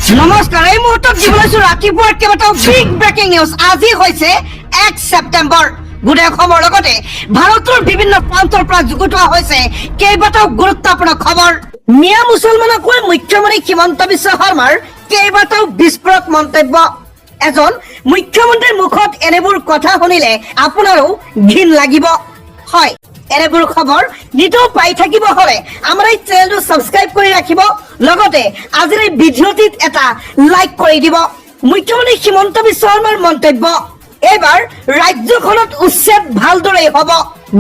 নমস্কাৰ, এই মুহূৰ্তত দিবলৈছো ৰাতিপুৱাৰ কেইবাটাও বিগ ব্ৰেকিং নিউজ। আজি হৈছে 1 ছেপ্টেম্বৰ। গোটেই অসমৰ লগতে ভাৰতৰ বিভিন্ন প্ৰান্তৰ পৰা যুগুতোৱা হৈছে কেইবাটাও গুৰুত্বপূৰ্ণ খবৰ। মিয়া মুছলমানক লৈ মুখ্যমন্ত্ৰী হিমন্ত বিশ্ব শৰ্মাৰ কেইবাটাও বিস্ফোৰক মন্তব্য। এজন মুখ্যমন্ত্ৰীৰ মুখত এনেবোৰ কথা শুনিলে আপোনাৰো ঘিণ লাগিব। হয়, এনেবোৰ খবৰ নিতৌ পাই থাকিব হলে আমাৰ এই চেনেলটো সাবস্ক্ৰাইব কৰি ৰাখিব, লগতে আজিৰ এই ভিডিঅ'টিত এটা লাইক কৰি দিব। মুখ্যমন্ত্ৰী হিমন্ত বিশ্ব শৰ্মাৰ মন্তব্য, এবাৰ ৰাজ্যখনত উচ্ছেদ ভালদৰে হ'ব।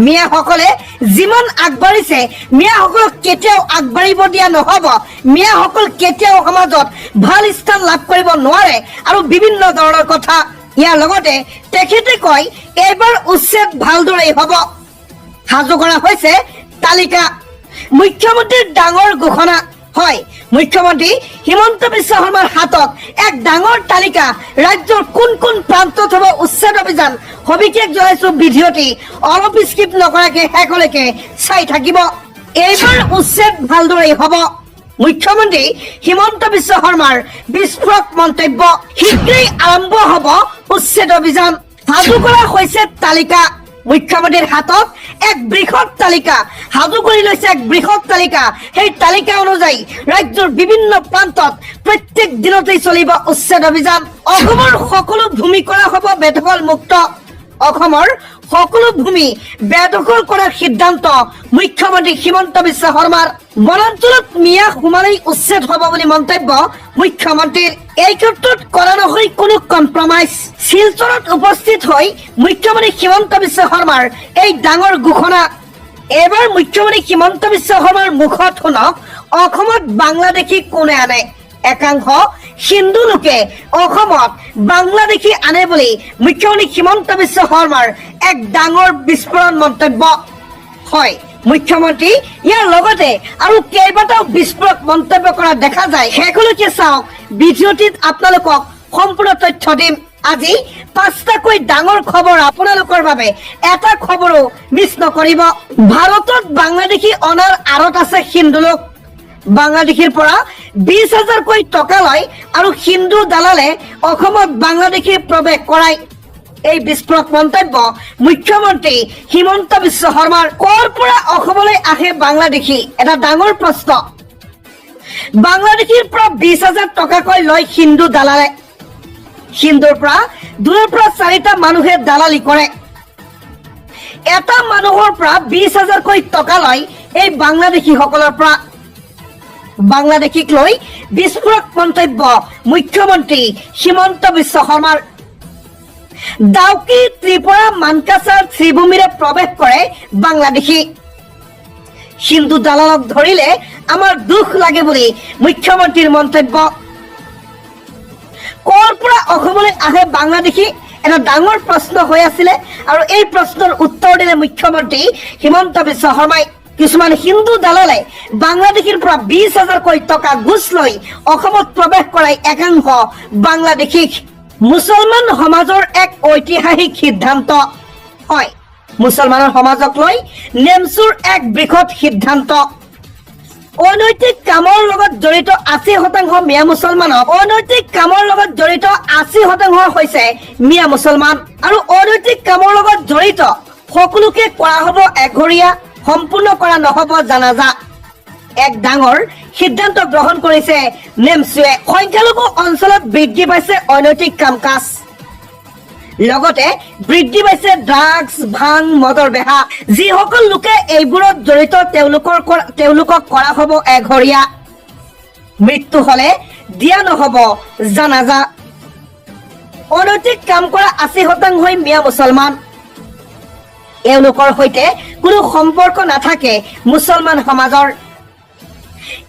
মিয়াসকলে যিমান আগবাঢ়িছে মিয়াসকলক কেতিয়াও আগবাঢ়িব দিয়া নহ'ব। মিয়াসকল কেতিয়াও সমাজত ভাল স্থান লাভ কৰিব নোৱাৰে আৰু বিভিন্ন ধৰণৰ কথা। ইয়াৰ লগতে তেখেতে কয় এইবাৰ উচ্ছেদ ভালদৰে হ'ব। সাজু কৰা হৈছে তালিকা। মুখ্যমন্ত্ৰীৰ ডাঙৰ ঘোষণা। হয়, মুখ্যমন্ত্ৰী হিমন্ত বিশ্ব শৰ্মাৰ হাতত এক ডাঙৰ তালিকা। ৰাজ্যৰ কোন কোন প্ৰান্তত হ'ব উচ্ছেদ অভিযান, সবিশেষ জনাইছো ভিডিঅ'টি অলপ স্কিপ নকৰাকে শেষলৈকে চাই থাকিব। এইবাৰ উচ্ছেদ ভালদৰে হ'ব। মুখ্যমন্ত্ৰী হিমন্ত বিশ্ব শৰ্মাৰ বিস্ফোৰক মন্তব্য। শীঘ্ৰেই আৰম্ভ হ'ব উচ্ছেদ অভিযান। সাজু কৰা হৈছে তালিকা। মুখ্যমন্ত্ৰীৰ হাতত এক বৃহৎ তালিকা সাজু কৰি লৈছে, এক বৃহৎ তালিকা। সেই তালিকা অনুযায়ী ৰাজ্যৰ বিভিন্ন প্ৰান্তত প্ৰত্যেক দিনতেই চলিব উচ্ছেদ অভিযান। অসমৰ সকলো ভূমি কৰা হ'ব বেদখল মুক্ত। অসমৰ সকলো ভূমি বেদখল কৰাৰ সিদ্ধান্ত মুখ্যমন্ত্ৰী হিমন্ত বিশ্ব শৰ্মাৰ। বনাঞ্চলত মিয়া সোমালেই উচ্ছেদ হ'ব বুলি মন্তব্য মুখ্যমন্ত্ৰীৰ। এই ক্ষেত্ৰত কৰা নহয় কোনো কম্প্ৰমাইজ। শিলচৰত উপস্থিত হৈ মুখ্যমন্ত্ৰী হিমন্ত বিশ্ব শৰ্মাৰ এই ডাঙৰ ঘোষণা। এইবাৰ মুখ্যমন্ত্ৰী হিমন্ত বিশ্ব শৰ্মাৰ মুখত শুনক, অসমত বাংলাদেশী কোনে আনে। একাংশ হিন্দু লোকে অসমত বাংলাদেশী আনে বুলি মুখ্যমন্ত্ৰী হিমন্ত বিশ্ব শৰ্মাৰ এক ডাঙৰ বিস্ফোৰণ মন্তব্য। হয়, মুখ্যমন্ত্ৰী ইয়াৰ লগতে আৰু কেইবাটাও বিস্ফোৰক মন্তব্য কৰা দেখা যায়। শেষলৈকে চাওক, ভিডিঅ'টিত আপোনালোকক সম্পূৰ্ণ তথ্য দিম। আজি 5টাকৈ ডাঙৰ খবৰ আপোনালোকৰ বাবে, এটা খবৰো মিছ নকৰিব। ভাৰতত বাংলাদেশী অনাৰ আঁৰত আছে হিন্দু লোক। বাংলাদেশীৰ পৰা 20,000কৈ টকা লয় আৰু হিন্দু দালালে অসমত বাংলাদেশী প্ৰৱেশ কৰায়। এই বিস্ফোৰক মন্তব্য মুখ্যমন্ত্ৰী হিমন্ত বিশ্ব শৰ্মাৰ। কৰ পৰা অসমলৈ আহে বাংলাদেশী? এটা ডাঙৰ প্ৰশ্ন। বাংলাদেশীৰ পৰা 20,000 টকাকৈ লয় হিন্দু দালালে। হিন্দুৰ পৰা 2ৰ পৰা 4টা মানুহে দালালি কৰে। এটা মানুহৰ পৰা 20,000কৈ টকা লয় এই বাংলাদেশীসকলৰ পৰা। বাংলাদেশীক লৈ বিস্ফোৰক মন্তব্য মুখ্যমন্ত্ৰী হিমন্ত বিশ্ব শৰ্মাৰ। ডাউকি, ত্ৰিপুৰা, মানকাছাৰ, ত্ৰিভূমিৰে প্ৰৱেশ কৰে বাংলাদেশী। হিন্দু দালালক ধৰিলে আমাৰ দুখ লাগে বুলি মুখ্যমন্ত্ৰীৰ মন্তব্য। কৰ পৰা অসমলৈ আহে বাংলাদেশী? এটা ডাঙৰ প্ৰশ্ন হৈ আছিলে আৰু এই প্ৰশ্নৰ উত্তৰ দিলে মুখ্যমন্ত্ৰী হিমন্ত বিশ্ব শৰ্মাই। কিছুমান হিন্দু দালালে বাংলাদেশীৰ পৰা 20,000কৈ টকা ঘুচ লৈ অসমত প্ৰৱেশ কৰাই একাংশ বাংলাদেশীক। মুছলমান সমাজৰ এক ঐতিহাসিক সিদ্ধান্ত। হয়, মুছলমানৰ সমাজক লৈ নেমচুৰ এক বৃহৎ সিদ্ধান্ত। অনৈতিক কামৰ লগত জড়িত 80% মিয়া মুছলমানক, অনৈতিক কামৰ লগত জড়িত 80% হৈছে মিয়া মুছলমান। আৰু অনৈতিক কামৰ লগত জড়িত সকলোকে কৰা হ'ব এঘৰীয়া, সম্পূৰ্ণ কৰা নহ'ব জানাজা। এক ডাঙৰ সিদ্ধান্ত গ্ৰহণ কৰিছে নেমচুৱে। সংখ্যালঘু অঞ্চলত বৃদ্ধি পাইছে অনৈতিক কাম কাজ, লগতে বৃদ্ধি পাইছে ড্ৰাগছ, ভাং, মদৰ বেহা। যিসকল লোকে এইবোৰত জড়িত তেওঁলোকক কৰা হ'ব এঘৰীয়া। মৃত্যু হলে দিয়া নহ'ব জানাজা। অনৈতিক কাম কৰা 80% মিয়া মুছলমান। এওঁলোকৰ সৈতে কোনো সম্পৰ্ক নাথাকে মুছলমান সমাজৰ।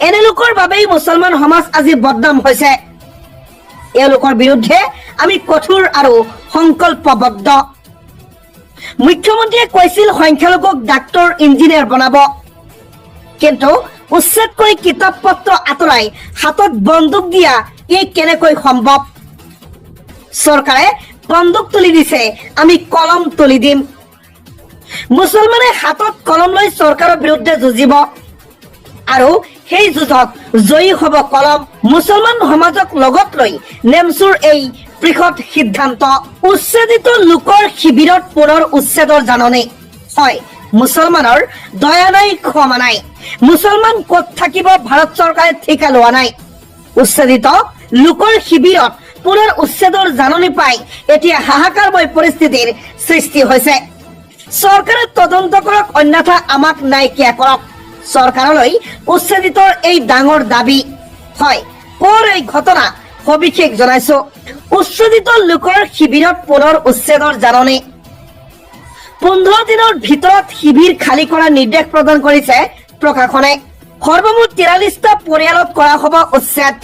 এনে লোকৰ বাবেই মুছলমান সমাজ আজি বদনাম হৈছে। এওঁলোকৰ বিৰুদ্ধে আমি কঠোৰ আৰু সংকল্পবদ্ধ। মুখ্যমন্ত্ৰীয়ে কৈছিল সংখ্যালঘুক ডাক্তৰ, ইঞ্জিনিয়াৰ বনাব, কিন্তু উচ্ছেদ কৰি কিতাপ পত্ৰ আঁতৰাই হাতত বন্দুক দিয়া ই কেনেকৈ সম্ভৱ? চৰকাৰে বন্দুক তুলি দিছে, আমি কলম তুলি দিম। মুছলমানে হাতত কলম লৈ চৰকাৰৰ বিৰুদ্ধে যুঁজিব। আৰু সেই যুঁজত জয়ী হ'ব কলম। মুছলমান সমাজক লগত লৈ নেমচুৰ এই বৃহৎ সিদ্ধান্ত। উচ্ছেদিত লোকৰ শিবিৰত পুনৰ উচ্ছেদৰ জাননী। হয়, মুছলমানৰ দয়া নাই, ক্ষমা নাই। মুছলমান ক'ত থাকিব ভাৰত চৰকাৰে ঠিকা লোৱা নাই। উচ্ছেদিত লোকৰ শিবিৰত পুনৰ উচ্ছেদৰ জাননী পাই এতিয়া হাহাকাৰময় পৰিস্থিতিৰ সৃষ্টি হৈছে। চৰকাৰে তদন্ত কৰক, অন্যথা আমাক নাইকিয়া কৰক। চৰকাৰলৈ উচ্ছেদিতৰ এই ডাঙৰ দাবী। হয়, কৰ এই ঘটনা সবিশেষ জনাইছো। উচ্ছেদিত লোকৰ শিবিৰত পুনৰ উচ্ছেদৰ জাননী। 15 দিনৰ ভিতৰত শিবিৰ খালী কৰাৰ নিৰ্দেশ প্ৰদান কৰিছে প্ৰশাসনে। সৰ্বমুঠ 43টা পৰিয়ালত কৰা হ'ব উচ্ছেদ।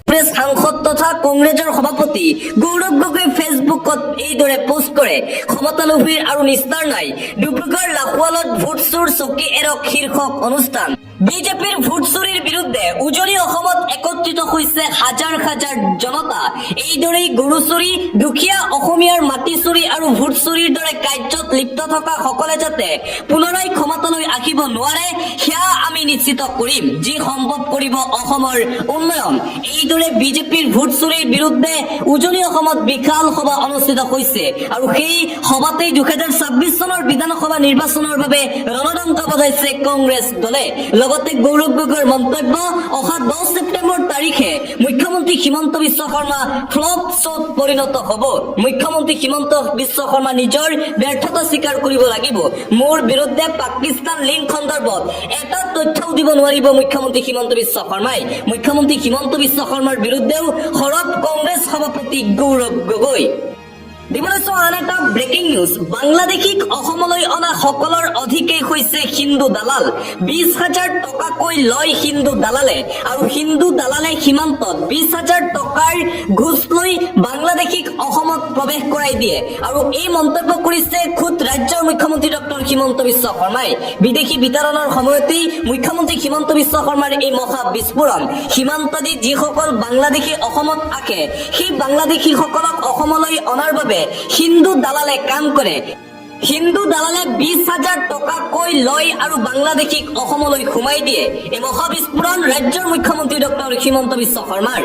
কংগ্ৰেছ সাংসদ তথা কংগ্ৰেছৰ সভাপতি গৌৰৱ গগৈ ফেচবুকত এইদৰে পোষ্ট কৰে, ক্ষমতালোভীৰ আৰু নিস্তাৰ নাই, ডিব্ৰুগড় লাখোৱালত ভোট চোৰ চকী এৰক শীৰ্ষক অনুষ্ঠান। বিজেপিৰ ভোট চুৰিৰ বিৰুদ্ধে উজনি অসমত একত্ৰিত হৈছে হাজাৰ হাজাৰ জনতা। এইদৰেই গৰু চুৰি, দুখীয়া অসমীয়াৰ মাটি চুৰি আৰু ভোট চুৰিৰ দৰে কাৰ্যত লিপ্ত থকা সকলে যাতে পুনৰাই ক্ষমতালৈ আহিব নোৱাৰে, সেয়া আমি নিশ্চিত কৰিম, যি সম্ভৱ কৰিব অসমৰ উন্নয়ন। এইদৰে বিজেপিৰ ভোট চুৰিৰ বিৰুদ্ধে উজনি অসমত বিশাল সভা অনুষ্ঠিত হৈছে আৰু সেই সভাতেই 2026 চনৰ বিধানসভা নিৰ্বাচনৰ বাবে ৰণদংক বজাইছে কংগ্ৰেছ দলে। লগতে গৌৰৱ গগৈৰ মন্তব্য, অহা 10 ছেপ্টেম্বৰ তাৰিখে মুখ্যমন্ত্ৰী হিমন্ত বিশ্ব শৰ্মা ফ্লপ শ্ব'ত পৰিণত হ'ব। মুখ্যমন্ত্ৰী হিমন্ত বিশ্ব শৰ্মা নিজৰ ব্যৰ্থতা স্বীকাৰ কৰিব লাগিব। মোৰ বিৰুদ্ধে পাকিস্তান লিংক সন্দৰ্ভত এটা তথ্যও দিব নোৱাৰিব মুখ্যমন্ত্ৰী হিমন্ত বিশ্ব শৰ্মাই। মুখ্যমন্ত্ৰী হিমন্ত বিশ্ব শৰ্মাৰ বিৰুদ্ধেও সৰব কংগ্ৰেছ সভাপতি গৌৰৱ গগৈ। দিবলৈছো আন এটা ব্ৰেকিং নিউজ। বাংলাদেশীক অসমলৈ অনা সকলৰ অধিকেই হৈছে হিন্দু দালাল। 20,000 টকাকৈ লয় হিন্দু দালালে আৰু হিন্দু দালালে সীমান্তত 20,000 টকাৰ ঘোষ লৈ বাংলাদেশীক অসমত প্ৰৱেশ কৰাই দিয়ে। আৰু এই মন্তব্য কৰিছে খুদ ৰাজ্যৰ মুখ্যমন্ত্ৰী ডক্টৰ হিমন্ত বিশ্ব শৰ্মাই। বিদেশী বিতৰণৰ সময়তেই মুখ্যমন্ত্ৰী হিমন্ত বিশ্ব শৰ্মাৰ এই মহা বিস্ফোৰণ। সীমান্তদি যিসকল বাংলাদেশী অসমত আহে, সেই বাংলাদেশীসকলক অসমলৈ অনাৰ বাবে হিন্দু দালালে কাম কৰে। হিন্দু দালালে 20,000 টকাকৈ লয় আৰু বাংলাদেশীক অসমলৈ সোমাই দিয়ে। এই মহা বিস্ফোৰণ ৰাজ্যৰ মুখ্যমন্ত্ৰী ডক্টৰ হিমন্ত বিশ্ব শৰ্মাৰ।